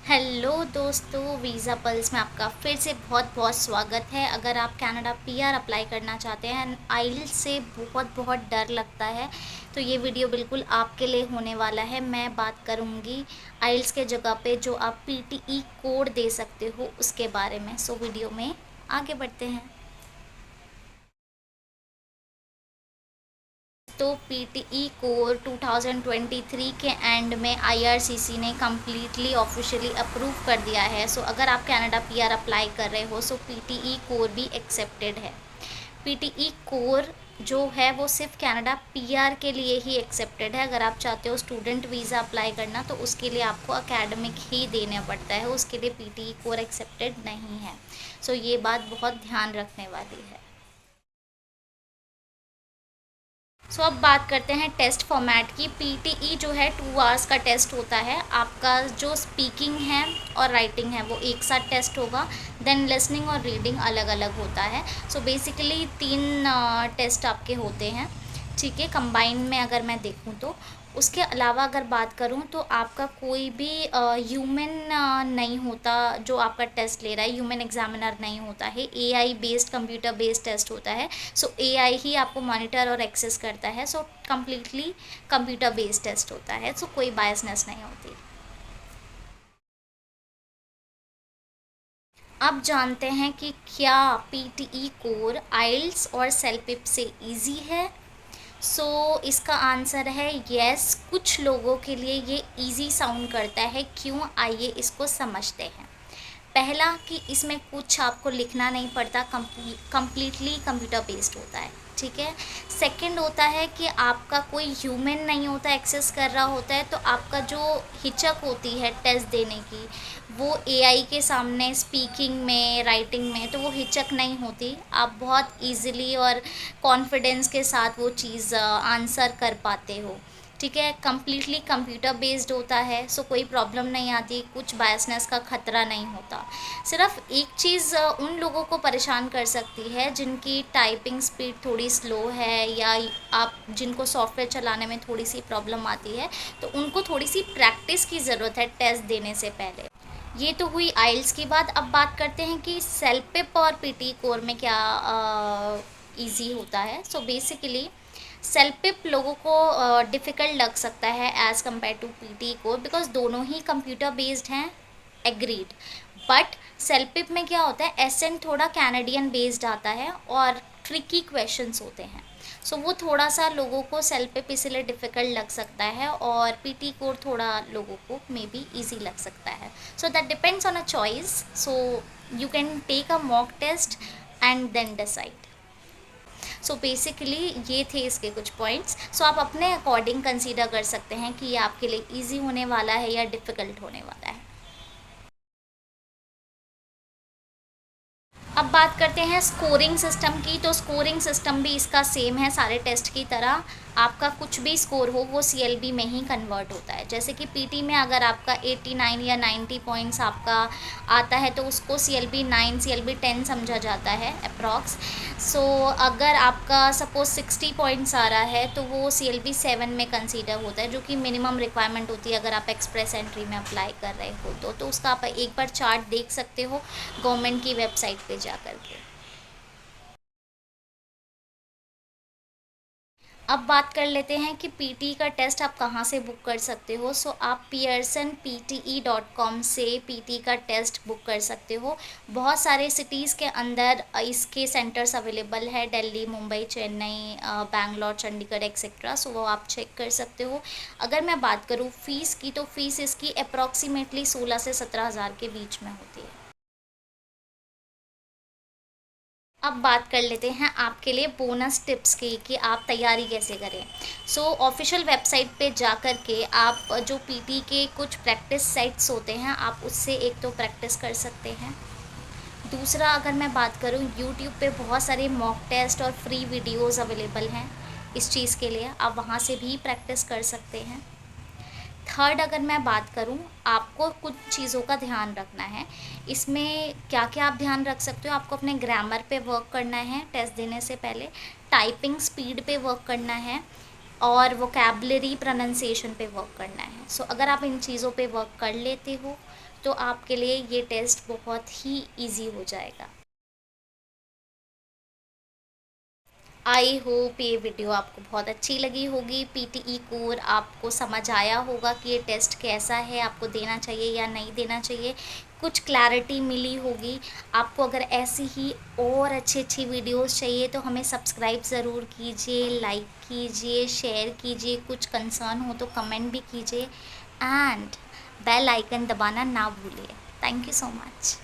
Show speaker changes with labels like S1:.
S1: Hello दोस्तों, visa pulse में आपका फिर से बहुत बहुत स्वागत है। अगर आप कनाडा पीआर अप्लाई करना चाहते हैं, आइल्स से बहुत बहुत डर लगता है, तो ये वीडियो बिल्कुल आपके लिए होने वाला है। मैं बात करूँगी आइल्स के जगह पे जो आप पीटीई कोड दे सकते हो उसके बारे में। सो वीडियो में आगे बढ़ते हैं। तो पीटीई कोर 2023 के एंड में आईआरसीसी ने कम्प्लीटली ऑफिशियली अप्रूव कर दिया है। सो अगर आप कनाडा पीआर अप्लाई कर रहे हो, सो पीटीई कोर भी एक्सेप्टेड है। पीटीई कोर जो है वो सिर्फ कनाडा पीआर के लिए ही एक्सेप्टेड है। अगर आप चाहते हो स्टूडेंट वीज़ा अप्लाई करना, तो उसके लिए आपको एकेडमिक ही देना पड़ता है, उसके लिए पीटीई कोर एक्सेप्टेड नहीं है। सो ये बात बहुत ध्यान रखने वाली है। सो अब बात करते हैं टेस्ट फॉर्मेट की। पीटीई जो है 2 आवर्स का टेस्ट होता है। आपका जो स्पीकिंग है और राइटिंग है वो एक साथ टेस्ट होगा। देन लिसनिंग और रीडिंग अलग अलग होता है। सो बेसिकली 3 टेस्ट आपके होते हैं, ठीक है, कंबाइन में अगर मैं देखूँ तो। उसके अलावा अगर बात करूँ तो आपका कोई भी ह्यूमन नहीं होता जो आपका टेस्ट ले रहा है। ह्यूमन एग्जामिनर नहीं होता है, AI based, computer based test होता है। सो एआई ही आपको मॉनिटर और एक्सेस करता है। So completely computer based test होता है। सो कोई बायसनेस नहीं होती। अब जानते हैं कि क्या पीटीई कोर आइल्स और सेलपिप से इजी है। इसका आंसर है यस। कुछ लोगों के लिए ये इजी साउंड करता है। क्यों, आइए इसको समझते हैं। पहला कि इसमें कुछ आपको लिखना नहीं पड़ता, कम्प्लीटली कंप्यूटर बेस्ड होता है, ठीक है। सेकंड होता है कि आपका कोई ह्यूमन नहीं होता, एक्सेस कर रहा होता है, तो आपका जो हिचक होती है टेस्ट देने की, वो एआई के सामने स्पीकिंग में, राइटिंग में, तो वो हिचक नहीं होती। आप बहुत इजीली और कॉन्फिडेंस के साथ वो चीज़ आंसर कर पाते हो, ठीक है। कम्प्लीटली कंप्यूटर बेस्ड होता है। कोई प्रॉब्लम नहीं आती, कुछ बायसनेस का खतरा नहीं होता। सिर्फ एक चीज़ उन लोगों को परेशान कर सकती है जिनकी टाइपिंग स्पीड थोड़ी स्लो है, या आप जिनको सॉफ्टवेयर चलाने में थोड़ी सी प्रॉब्लम आती है, तो उनको थोड़ी सी प्रैक्टिस की ज़रूरत है टेस्ट देने से पहले। ये तो हुई आइल्स की बात। अब बात करते हैं कि सेलपिप और पीटी कोर में क्या इजी होता है। बेसिकली सेलपिप लोगों को डिफ़िकल्ट लग सकता है as compare to PTE core, because दोनों ही कंप्यूटर बेस्ड हैं, एग्रीड। बट सेलपिप में क्या होता है, एसेंट थोड़ा कैनेडियन बेस्ड आता है और ट्रिकी क्वेश्चंस होते हैं। वो थोड़ा सा लोगों को सेलपिप इसलिए डिफ़िकल्ट लग सकता है, और पीटी कोर थोड़ा लोगों को मे बी ईजी लग सकता है। That depends on a choice. You can take a mock test and then decide. Basically ये थे इसके कुछ पॉइंट्स। आप अपने अकॉर्डिंग कंसीडर कर सकते हैं कि ये आपके लिए इजी होने वाला है या डिफ़िकल्ट होने वाला है। अब बात करते हैं स्कोरिंग सिस्टम की। स्कोरिंग सिस्टम भी इसका सेम है सारे टेस्ट की तरह। आपका कुछ भी स्कोर हो वो सीएलबी में ही कन्वर्ट होता है। जैसे कि पीटी में अगर आपका 89 या 90 पॉइंट्स आपका आता है, तो उसको सीएलबी 9, सीएलबी 10 समझा जाता है अप्रॉक्स। अगर आपका सपोज 60 पॉइंट्स आ रहा है, तो वो सीएलबी 7 में कंसीडर होता है, जो कि मिनिमम रिक्वायरमेंट होती है अगर आप एक्सप्रेस एंट्री में अप्लाई कर रहे हो। उसका आप एक बार चार्ट देख सकते हो गवर्नमेंट की वेबसाइट पे जा कर के। अब बात कर लेते हैं कि पीटी का टेस्ट आप कहाँ से बुक कर सकते हो। आप pearsonpte.com से पीटी का टेस्ट बुक कर सकते हो। बहुत सारे सिटीज़ के अंदर इसके सेंटर्स अवेलेबल है, दिल्ली, मुंबई, चेन्नई, बैंगलोर, चंडीगढ़ एक्सेट्रा। वो आप चेक कर सकते हो। अगर मैं बात करूँ फ़ीस की, तो फ़ीस इसकी अप्रॉक्सीमेटली 16 से 17 हज़ार के बीच में होती है। अब बात कर लेते हैं आपके लिए बोनस टिप्स की कि आप तैयारी कैसे करें। ऑफिशियल वेबसाइट पे जा कर के आप जो पीटी के कुछ प्रैक्टिस सेट्स होते हैं, आप उससे एक तो प्रैक्टिस कर सकते हैं। दूसरा, अगर मैं बात करूँ, यूट्यूब पे बहुत सारे मॉक टेस्ट और फ्री वीडियोस अवेलेबल हैं इस चीज़ के लिए, आप वहाँ से भी प्रैक्टिस कर सकते हैं। थर्ड, अगर मैं बात करूँ, आपको कुछ चीज़ों का ध्यान रखना है। इसमें क्या क्या आप ध्यान रख सकते हो, आपको अपने ग्रामर पे वर्क करना है टेस्ट देने से पहले, टाइपिंग स्पीड पे वर्क करना है, और वोकैबलरी प्रोनाउंसिएशन पे वर्क करना है। अगर आप इन चीज़ों पे वर्क कर लेते हो, तो आपके लिए ये टेस्ट बहुत ही ईजी हो जाएगा। आई होप ये वीडियो आपको बहुत अच्छी लगी होगी। पीटीई कोर आपको समझ आया होगा कि ये टेस्ट कैसा है, आपको देना चाहिए या नहीं देना चाहिए, कुछ क्लैरिटी मिली होगी आपको। अगर ऐसी ही और अच्छी अच्छी वीडियोस चाहिए तो हमें सब्सक्राइब ज़रूर कीजिए, लाइक कीजिए, शेयर कीजिए, कुछ कंसर्न हो तो कमेंट भी कीजिए एंड बेल आइकन दबाना ना भूलिए। Thank you so much.